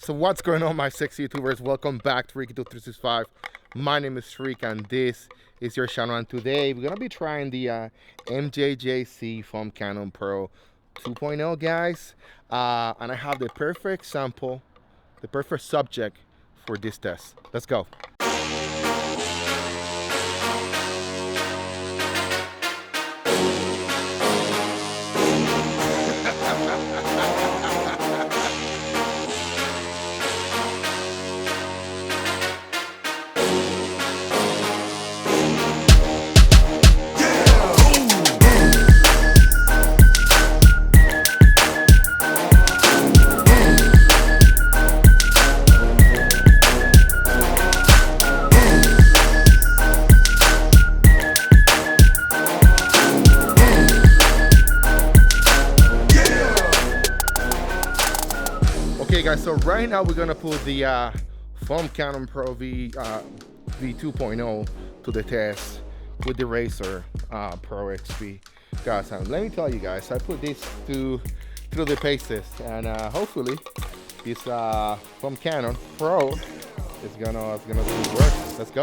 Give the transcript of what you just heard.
So what's going on, my sexy YouTubers? Welcome back to Ricky2365. My name is Shriek and this is your channel, and today we're gonna be trying the MJJC from Canon Pro 2.0, guys. And I have the perfect sample, the perfect subject for this test. Let's go. Okay guys, so right now we're gonna put the from Canon Pro V2.0 to the test with the Razer Pro XP. Guys, let me tell you guys, I put this through the paces, and hopefully this from Canon Pro is gonna do work. Let's go.